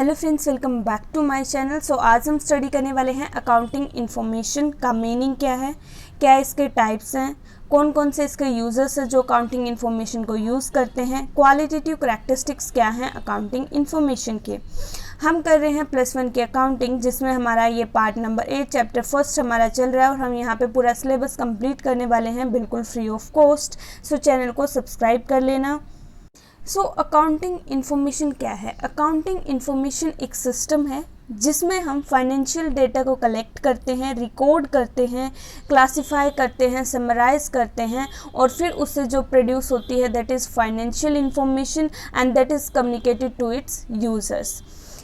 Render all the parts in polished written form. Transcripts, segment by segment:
Hello friends, welcome back to my channel. So आज हम study करने वाले हैं अकाउंटिंग इन्फॉर्मेशन का मीनिंग क्या है, क्या इसके टाइप्स हैं, कौन कौन से इसके यूजर्स हैं जो अकाउंटिंग इन्फॉर्मेशन को यूज़ करते हैं, क्वालिटेटिव करैक्टरिस्टिक्स क्या हैं अकाउंटिंग इन्फॉर्मेशन के। हम कर रहे हैं +1 की अकाउंटिंग, जिसमें हमारा ये पार्ट नंबर 8 चैप्टर फर्स्ट हमारा चल रहा है और हम यहाँ पे पूरा सिलेबस कंप्लीट करने वाले हैं बिल्कुल free of cost. So channel को सब्सक्राइब कर लेना। अकाउंटिंग इन्फॉर्मेशन क्या है? अकाउंटिंग इन्फॉर्मेशन एक सिस्टम है जिसमें हम फाइनेंशियल डेटा को कलेक्ट करते हैं, रिकॉर्ड करते हैं, क्लासिफाई करते हैं, समराइज करते हैं और फिर उससे जो प्रोड्यूस होती है that is financial information and that is communicated to its users.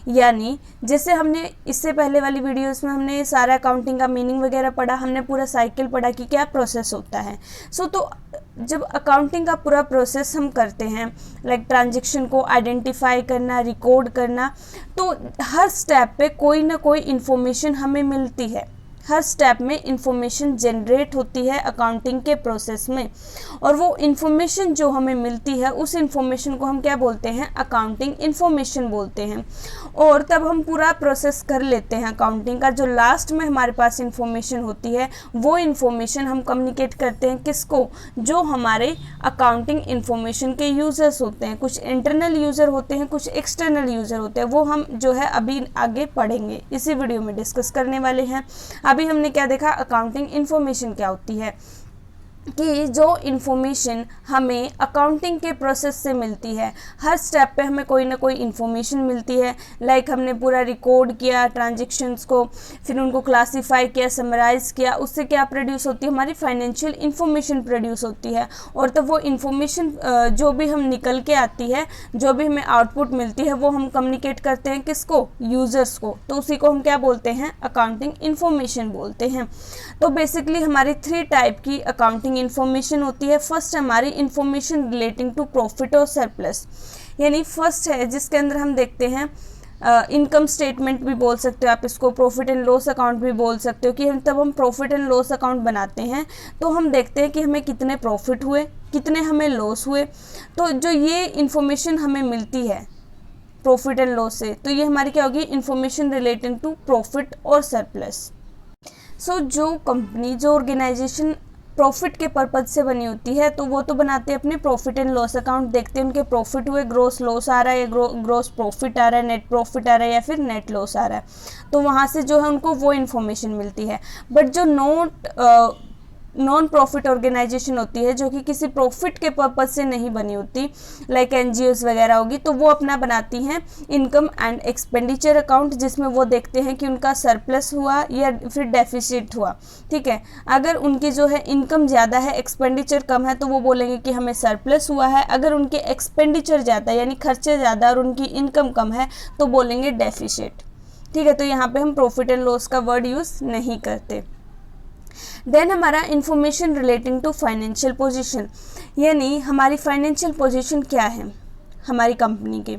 यानी जैसे हमने इससे पहले वाली वीडियोस में हमने सारा अकाउंटिंग का मीनिंग वगैरह पढ़ा, हमने पूरा साइकिल पढ़ा कि क्या प्रोसेस होता है। तो जब अकाउंटिंग का पूरा प्रोसेस हम करते हैं, लाइक ट्रांजैक्शन को आइडेंटिफाई करना, रिकॉर्ड करना, तो हर स्टेप पे कोई ना कोई इन्फॉर्मेशन हमें मिलती है। हर स्टेप में इंफॉर्मेशन जनरेट होती है अकाउंटिंग के प्रोसेस में, और वो इन्फॉर्मेशन जो हमें मिलती है उस इन्फॉर्मेशन को हम क्या बोलते हैं? अकाउंटिंग इन्फॉर्मेशन बोलते हैं। और तब हम पूरा प्रोसेस कर लेते हैं अकाउंटिंग का। जो लास्ट में हमारे पास इन्फॉर्मेशन होती है वो इन्फॉर्मेशन हम कम्युनिकेट करते हैं किसको? जो हमारे अकाउंटिंग इन्फॉर्मेशन के यूज़र्स होते हैं। कुछ इंटरनल यूज़र होते हैं, कुछ एक्सटर्नल यूज़र होते हैं, वो हम जो है अभी आगे पढ़ेंगे, इसी वीडियो में डिस्कस करने वाले हैं। अभी हमने क्या देखा? अकाउंटिंग इन्फॉर्मेशन क्या होती है, कि जो इन्फॉर्मेशन हमें अकाउंटिंग के प्रोसेस से मिलती है। हर स्टेप पे हमें कोई ना कोई इन्फॉर्मेशन मिलती है। लाइक हमने पूरा रिकॉर्ड किया ट्रांजैक्शंस को, फिर उनको क्लासिफाई किया, समराइज़ किया, उससे क्या प्रोड्यूस होती है? हमारी फाइनेंशियल इन्फॉर्मेशन प्रोड्यूस होती है। और तब वो इन्फॉर्मेशन जो भी हम निकल के आती है, जो भी हमें आउटपुट मिलती है, वो हम कम्युनिकेट करते हैं किसको? यूज़र्स को। तो उसी को हम क्या बोलते हैं? अकाउंटिंग इन्फॉर्मेशन बोलते हैं। तो बेसिकली हमारी 3 टाइप की अकाउंटिंग इन्फॉर्मेशन होती है। फर्स्ट हमारी इन्फॉर्मेशन रिलेटिंग टू प्रॉफिट और सरप्लस, यानी फर्स्ट है जिसके अंदर हम देखते हैं इनकम स्टेटमेंट भी बोल सकते हो आप इसको, प्रॉफिट एंड लॉस अकाउंट भी बोल सकते हो, कि हम प्रॉफिट एंड लॉस अकाउंट बनाते हैं तो हम देखते हैं कि हमें कितने प्रॉफिट हुए, कितने हमें लॉस हुए। तो जो ये इन्फॉर्मेशन हमें मिलती है प्रॉफिट एंड लॉस से, तो ये हमारी क्या होगी? इन्फॉर्मेशन रिलेटिंग टू प्रॉफिट और सरप्लस। जो कंपनी, जो ऑर्गेनाइजेशन प्रॉफिट के पर्पज से बनी होती है तो वो तो बनाते हैं अपने प्रॉफिट एंड लॉस अकाउंट, देखते हैं उनके प्रॉफिट हुए, ग्रोस लॉस आ रहा है या ग्रोस प्रॉफिट आ रहा है, नेट प्रॉफिट आ रहा है या फिर नेट लॉस आ रहा है, तो वहाँ से जो है उनको वो इन्फॉर्मेशन मिलती है। बट जो नॉन प्रॉफिट ऑर्गेनाइजेशन होती है, जो कि किसी प्रॉफिट के पर्पज से नहीं बनी होती, लाइक NGOs वगैरह होगी, तो वो अपना बनाती हैं इनकम एंड एक्सपेंडिचर अकाउंट, जिसमें वो देखते हैं कि उनका सरप्लस हुआ या फिर डेफिसिट हुआ। ठीक है, अगर उनकी जो है इनकम ज़्यादा है, एक्सपेंडिचर कम है, तो वो बोलेंगे कि हमें सरप्लस हुआ है। अगर उनके एक्सपेंडिचर ज़्यादा यानी खर्चे ज़्यादा और उनकी इनकम कम है तो बोलेंगे डेफिसिट। ठीक है, तो यहाँ पे हम प्रॉफिट एंड लॉस का वर्ड यूज़ नहीं करते। देन हमारा information relating to financial position, यानी हमारी फाइनेंशियल पोजीशन क्या है हमारी कंपनी के।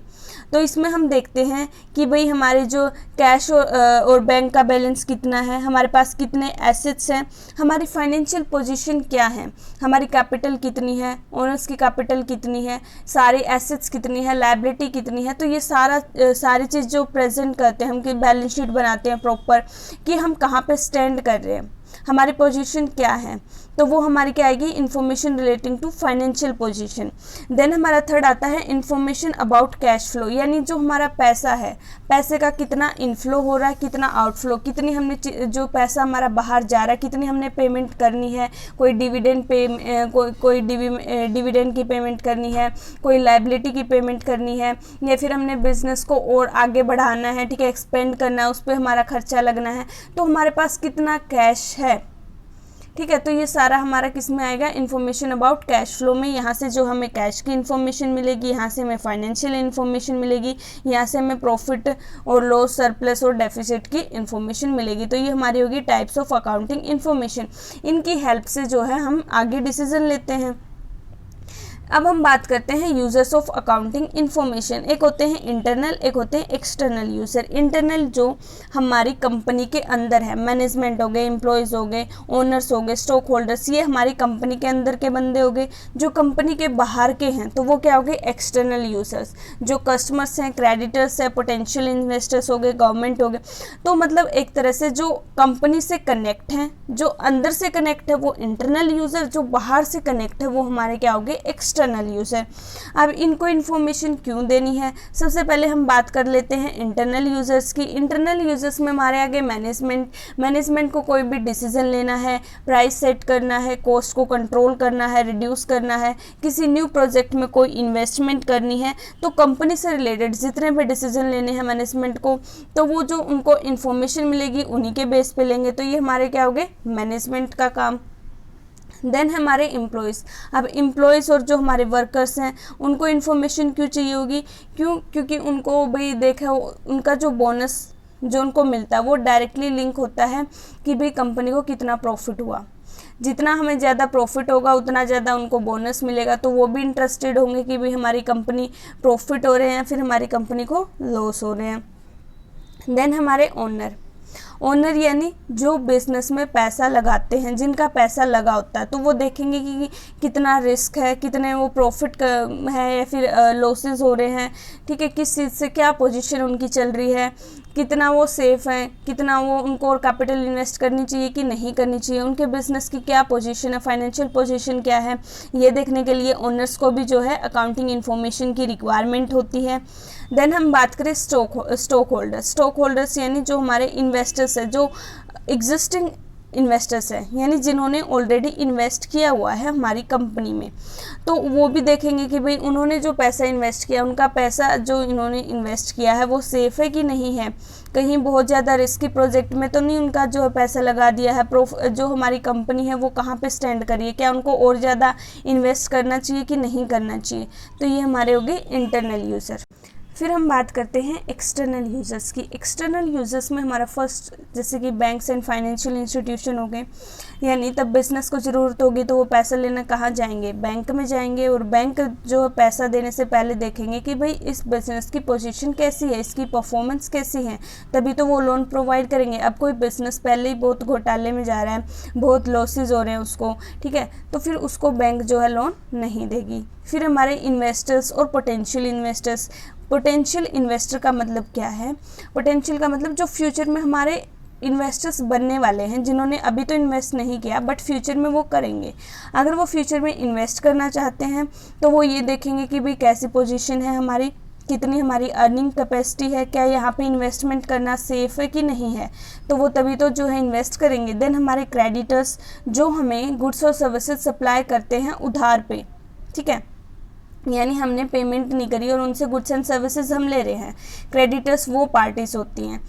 तो इसमें हम देखते हैं कि भाई हमारे जो कैश और बैंक का बैलेंस कितना है, हमारे पास कितने एसेट्स हैं, हमारी फाइनेंशियल पोजीशन क्या है, हमारी कैपिटल कितनी है, ओनर्स की कैपिटल कितनी है, सारे एसेट्स कितनी है, लायबिलिटी कितनी है। तो ये सारी चीज़ जो प्रेजेंट करते हैं हम, कि बैलेंस शीट बनाते हैं प्रॉपर, कि हम कहाँ पे स्टैंड कर रहे हैं, हमारी पोजीशन क्या है, तो वो हमारी क्या आएगी? Information relating to financial position. Then हमारा थर्ड आता है इन्फॉर्मेशन अबाउट कैश फ्लो, यानी जो हमारा पैसा है, पैसे का कितना इनफ्लो हो रहा है, कितना आउटफ्लो, कितनी हमने जो पैसा हमारा बाहर जा रहा है, कितनी हमने पेमेंट करनी है, कोई डिविडेंड कोई डिविडेंड की पेमेंट करनी है, कोई लायबिलिटी की पेमेंट करनी है, या फिर हमने बिजनेस को और आगे बढ़ाना है, ठीक है, एक्सपेंड करना है, उस पर हमारा खर्चा लगना है, तो हमारे पास कितना कैश है। ठीक है, तो ये सारा हमारा किस में आएगा? इन्फॉर्मेशन अबाउट कैश फ्लो में। यहाँ से जो हमें कैश की इन्फॉर्मेशन मिलेगी, यहाँ से हमें फाइनेंशियल इन्फॉर्मेशन मिलेगी, यहाँ से हमें प्रॉफिट और लॉस, सरप्लस और डेफिसिट की इन्फॉर्मेशन मिलेगी। तो ये हमारी होगी टाइप्स ऑफ अकाउंटिंग इन्फॉर्मेशन। इनकी हेल्प से जो है हम आगे डिसीजन लेते हैं। अब हम बात करते हैं यूजर्स ऑफ अकाउंटिंग इन्फॉर्मेशन। एक होते हैं इंटरनल, एक होते हैं एक्सटर्नल यूजर। इंटरनल जो हमारी कंपनी के अंदर है, मैनेजमेंट हो गए, एम्प्लॉयज़ हो गए, ओनर्स हो गए, स्टॉक होल्डर्स, ये हमारी कंपनी के अंदर के बंदे हो गए। जो कंपनी के बाहर के हैं तो वो क्या हो गए, एक्सटर्नल यूजर्स। जो कस्टमर्स हैं, क्रेडिटर्स हैं, पोटेंशियल इन्वेस्टर्स हो गए, गवर्नमेंट हो गए। तो मतलब एक तरह से जो कंपनी से कनेक्ट हैं, जो अंदर से कनेक्ट है वो इंटरनल यूज़र, जो बाहर से कनेक्ट है वो हमारे क्या हो गए, एक्सटर्नल यूज़र। अब इनको इन्फॉर्मेशन क्यों देनी है, सबसे पहले हम बात कर लेते हैं इंटरनल यूज़र्स की। इंटरनल यूज़र्स में हमारे आगे मैनेजमेंट को कोई भी डिसीजन लेना है, प्राइस सेट करना है, कॉस्ट को कंट्रोल करना है, रिड्यूस करना है, किसी न्यू प्रोजेक्ट में कोई इन्वेस्टमेंट करनी है, तो कंपनी से रिलेटेड जितने भी डिसीजन लेने हैं मैनेजमेंट को, तो वो जो उनको इन्फॉर्मेशन मिलेगी उन्हीं के बेस पे लेंगे। तो ये हमारे क्या हो गए, मैनेजमेंट का काम। देन हमारे एम्प्लॉयज़। अब एम्प्लॉयज़ और जो हमारे वर्कर्स हैं उनको इन्फॉर्मेशन क्यों चाहिए होगी, क्योंकि उनको भाई देखा उनका जो बोनस जो उनको मिलता है वो डायरेक्टली लिंक होता है कि भाई कंपनी को कितना प्रॉफिट हुआ। जितना हमें ज़्यादा प्रॉफिट होगा उतना ज़्यादा उनको बोनस मिलेगा, तो वो भी इंटरेस्टेड होंगे कि भाई हमारी कंपनी प्रॉफिट हो रहे हैं, फिर हमारी कंपनी को लॉस हो रहे हैं। देन हमारे ओनर यानी जो बिजनेस में पैसा लगाते हैं, जिनका पैसा लगा होता है, तो वो देखेंगे कि कितना रिस्क है, कितने वो प्रॉफिट है या फिर लॉसेस हो रहे हैं, ठीक है, किस चीज़ से क्या पोजीशन उनकी चल रही है, कितना वो सेफ़ है, कितना वो उनको और कैपिटल इन्वेस्ट करनी चाहिए कि नहीं करनी चाहिए, उनके बिज़नेस की क्या पोजीशन है, फाइनेंशियल पोजीशन क्या है, ये देखने के लिए ओनर्स को भी जो है अकाउंटिंग इन्फॉर्मेशन की रिक्वायरमेंट होती है। देन हम बात करें स्टॉक होल्डर्स यानी जो हमारे इन्वेस्टर्स है, जो एग्जिस्टिंग इन्वेस्टर्स हैं, यानी जिन्होंने ऑलरेडी इन्वेस्ट किया हुआ है हमारी कंपनी में, तो वो भी देखेंगे कि भाई उन्होंने जो पैसा इन्वेस्ट किया, उनका पैसा जो इन्होंने इन्वेस्ट किया है वो सेफ़ है कि नहीं है, कहीं बहुत ज़्यादा रिस्की प्रोजेक्ट में तो नहीं उनका जो है पैसा लगा दिया है। जो हमारी कंपनी है वो कहाँ पे स्टैंड करी है, क्या उनको और ज़्यादा इन्वेस्ट करना चाहिए कि नहीं करना चाहिए। तो ये हमारे हो गए इंटरनल यूज़र। फिर हम बात करते हैं एक्सटर्नल यूज़र्स की। एक्सटर्नल यूज़र्स में हमारा फर्स्ट जैसे कि बैंक्स एंड फाइनेंशियल इंस्टीट्यूशन हो गए, यानी तब बिज़नेस को ज़रूरत होगी तो वो पैसा लेना कहाँ जाएंगे, बैंक में जाएंगे, और बैंक जो पैसा देने से पहले देखेंगे कि भाई इस बिज़नेस की पोजीशन कैसी है, इसकी परफॉर्मेंस कैसी है, तभी तो वो लोन प्रोवाइड करेंगे। अब कोई बिज़नेस पहले ही बहुत घोटाले में जा रहा है, बहुत लॉसेज हो रहे हैं उसको, ठीक है, तो फिर उसको बैंक जो है लोन नहीं देगी। फिर हमारे इन्वेस्टर्स और पोटेंशियल इन्वेस्टर्स। पोटेंशियल इन्वेस्टर का मतलब क्या है, पोटेंशियल का मतलब जो फ्यूचर में हमारे इन्वेस्टर्स बनने वाले हैं, जिन्होंने अभी तो इन्वेस्ट नहीं किया बट फ्यूचर में वो करेंगे। अगर वो फ्यूचर में इन्वेस्ट करना चाहते हैं तो वो ये देखेंगे कि भाई कैसी पोजीशन है हमारी, कितनी हमारी अर्निंग कैपेसिटी है, क्या यहाँ पे इन्वेस्टमेंट करना सेफ़ है कि नहीं है, तो वो तभी तो जो है इन्वेस्ट करेंगे। देन हमारे क्रेडिटर्स, जो हमें गुड्स और सर्विसेज सप्लाई करते हैं उधार पे, ठीक है, यानी हमने पेमेंट नहीं करी और उनसे गुड्स एंड सर्विसेज हम ले रहे हैं। क्रेडिटर्स वो पार्टीज होती हैं।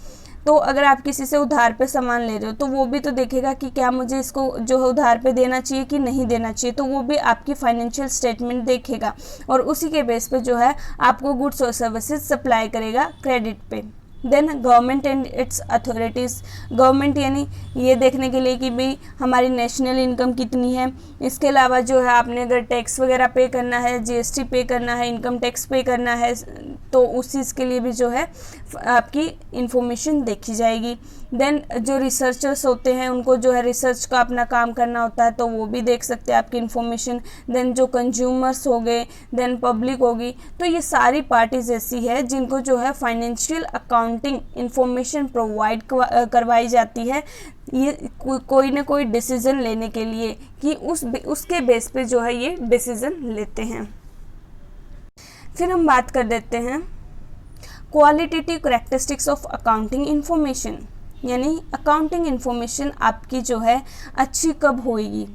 तो अगर आप किसी से उधार पे सामान ले रहे हो तो वो भी तो देखेगा कि क्या मुझे इसको जो है उधार पे देना चाहिए कि नहीं देना चाहिए, तो वो भी आपकी फाइनेंशियल स्टेटमेंट देखेगा और उसी के बेस पे जो है आपको गुड्स और सर्विसेज सप्लाई करेगा क्रेडिट पे। Then government and its authorities. Government यानी ये देखने के लिए कि भाई हमारी नेशनल इनकम कितनी है, इसके अलावा जो है आपने अगर टैक्स वगैरह पे करना है, जीएसटी पे करना है, इनकम टैक्स पे करना है, तो उस चीज़ के लिए भी जो है आपकी इंफॉर्मेशन देखी जाएगी। देन जो रिसर्चर्स होते हैं उनको जो है रिसर्च का अपना काम करना होता है, तो वो भी देख सकते हैं आपकी इंफॉर्मेशन। देन जो कंज्यूमर्स हो गए, देन पब्लिक होगी, तो ये सारी पार्टीज ऐसी है जिनको जो है फाइनेंशियल अकाउंटिंग इंफॉर्मेशन प्रोवाइड करवाई जाती है, ये कोई ना कोई डिसीज़न लेने के लिए कि उसके बेस पे जो है ये डिसीज़न लेते हैं। फिर हम बात कर देते हैं qualitative characteristics of accounting information, यानी अकाउंटिंग इंफॉर्मेशन आपकी जो है अच्छी कब होएगी।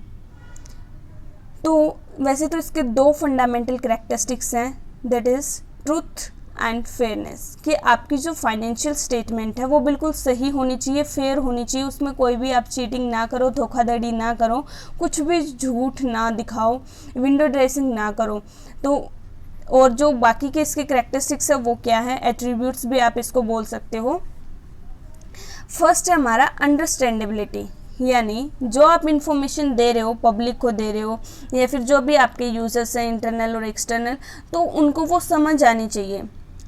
तो वैसे तो इसके दो फंडामेंटल कैरेक्टरिस्टिक्स हैं, that is truth and fairness, कि आपकी जो फाइनेंशियल स्टेटमेंट है वो बिल्कुल सही होनी चाहिए, फेयर होनी चाहिए, उसमें कोई भी आप चीटिंग ना करो, धोखाधड़ी ना करो, कुछ भी झूठ ना दिखाओ, विंडो ड्रेसिंग ना करो। तो और जो बाकी के इसके कैरेक्टरिस्टिक्स है वो क्या है, एट्रीब्यूट्स भी आप इसको बोल सकते हो। फर्स्ट है हमारा अंडरस्टैंडेबिलिटी, यानी जो आप इंफॉर्मेशन दे रहे हो, पब्लिक को दे रहे हो या फिर जो भी आपके यूजर्स हैं इंटरनल और एक्सटर्नल, तो उनको वो समझ आनी चाहिए।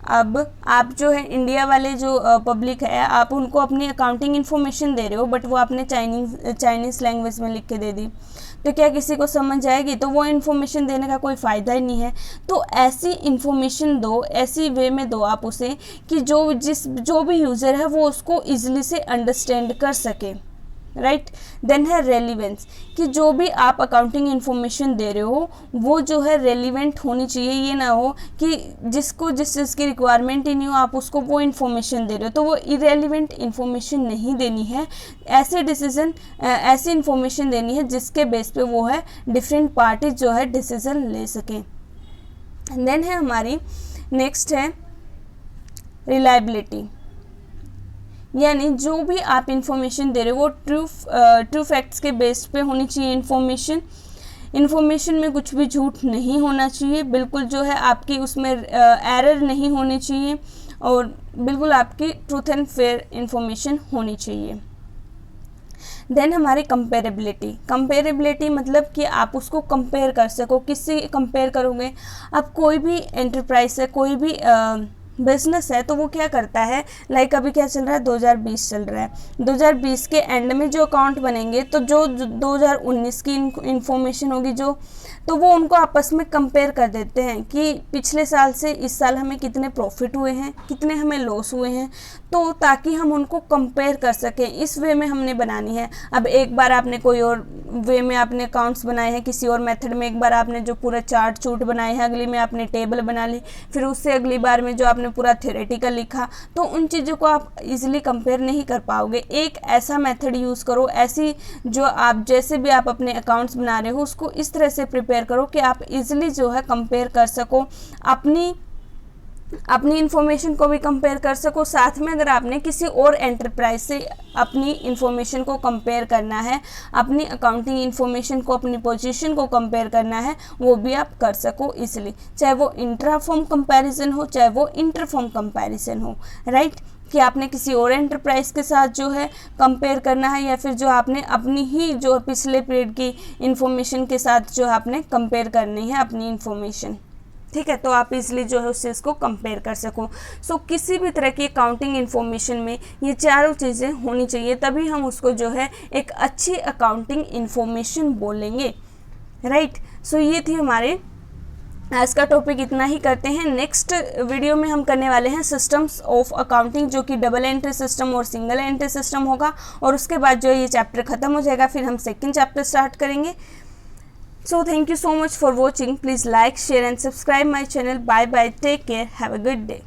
अब आप जो है इंडिया वाले जो पब्लिक है, आप उनको अपनी अकाउंटिंग इन्फॉर्मेशन दे रहे हो बट वो आपने चाइनीज़ लैंग्वेज में लिख के दे दी, तो क्या किसी को समझ आएगी? तो वो इन्फॉर्मेशन देने का कोई फ़ायदा ही नहीं है। तो ऐसी इन्फॉर्मेशन दो, ऐसी वे में दो आप उसे कि जो भी यूज़र है वो उसको ईजिली से अंडरस्टैंड कर सके, राइट। देन है रेलिवेंस, कि जो भी आप अकाउंटिंग इन्फॉर्मेशन दे रहे हो वो जो है रेलिवेंट होनी चाहिए। ये ना हो कि जिसको जिस चीज़ की रिक्वायरमेंट ही नहीं हो आप उसको वो इन्फॉर्मेशन दे रहे हो, तो वो इरेलीवेंट इन्फॉर्मेशन नहीं देनी है। ऐसी इन्फॉर्मेशन देनी है जिसके बेस पे वो है डिफरेंट पार्टीज जो है डिसीजन ले सकें। देन है हमारी नेक्स्ट है रिलायबिलिटी, यानी जो भी आप इंफॉर्मेशन दे रहे हो वो ट्रू फैक्ट्स के बेस पे होनी चाहिए इन्फॉर्मेशन में कुछ भी झूठ नहीं होना चाहिए, बिल्कुल जो है आपकी उसमें एरर नहीं होनी चाहिए और बिल्कुल आपकी ट्रूथ एंड फेयर इंफॉर्मेशन होनी चाहिए। देन हमारी कंपेरेबिलिटी मतलब कि आप उसको कंपेयर कर सको। किससे कंपेयर करोगे? आप कोई भी एंटरप्राइज है, कोई भी बिजनेस है, तो वो क्या करता है, लाइक अभी क्या चल रहा है, 2020 चल रहा है, 2020 के एंड में जो अकाउंट बनेंगे तो जो 2019 की इंफॉर्मेशन होगी तो वो उनको आपस में कंपेयर कर देते हैं कि पिछले साल से इस साल हमें कितने प्रॉफिट हुए हैं, कितने हमें लॉस हुए हैं, तो ताकि हम उनको कंपेयर कर सकें, इस वे में हमने बनानी है। अब एक बार आपने कोई और वे में आपने अकाउंट्स बनाए हैं, किसी और मेथड में एक बार आपने जो पूरा चार्ट चूट बनाए हैं, अगली में आपने टेबल बना ली, फिर उससे अगली बार में जो आपने पूरा थ्योरेटिकल लिखा, तो उन चीज़ों को आप इजीली कंपेयर नहीं कर पाओगे। एक ऐसा मेथड यूज़ करो, ऐसी जो आप जैसे भी आप अपने अकाउंट्स बना रहे हो उसको इस तरह से प्रिपेयर करो कि आप इजीली जो है कंपेयर कर सको, अपनी इन्फॉर्मेशन को भी कंपेयर कर सको। साथ में अगर आपने किसी और एंटरप्राइज से अपनी इन्फॉर्मेशन को कंपेयर करना है, अपनी अकाउंटिंग इन्फॉर्मेशन को, अपनी पोजीशन को कंपेयर करना है, वो भी आप कर सको इसलिए, चाहे वो इंट्राफॉर्म कंपैरिजन हो चाहे वो इंटरफॉर्म कंपैरिजन हो, राइट। कि आपने किसी और एंटरप्राइज के साथ जो है कंपेयर करना है या फिर जो आपने अपनी ही जो पिछले पीरियड की इन्फॉर्मेशन के साथ जो आपने कंपेयर करनी है अपनी इन्फॉर्मेशन, ठीक है, तो आप इसलिए जो है उस चीज़ को कंपेयर कर सको। सो किसी भी तरह की अकाउंटिंग इन्फॉर्मेशन में ये चारों चीज़ें होनी चाहिए, तभी हम उसको जो है एक अच्छी अकाउंटिंग इन्फॉर्मेशन बोलेंगे, राइट। सो ये थी हमारे आज का टॉपिक, इतना ही करते हैं। नेक्स्ट वीडियो में हम करने वाले हैं सिस्टम्स ऑफ अकाउंटिंग, जो कि डबल एंट्री सिस्टम और सिंगल एंट्री सिस्टम होगा, और उसके बाद जो ये चैप्टर ख़त्म हो जाएगा, फिर हम सेकंड चैप्टर स्टार्ट करेंगे। So thank you so much for watching. Please like, share and subscribe my channel. Bye bye. Take care. Have a good day.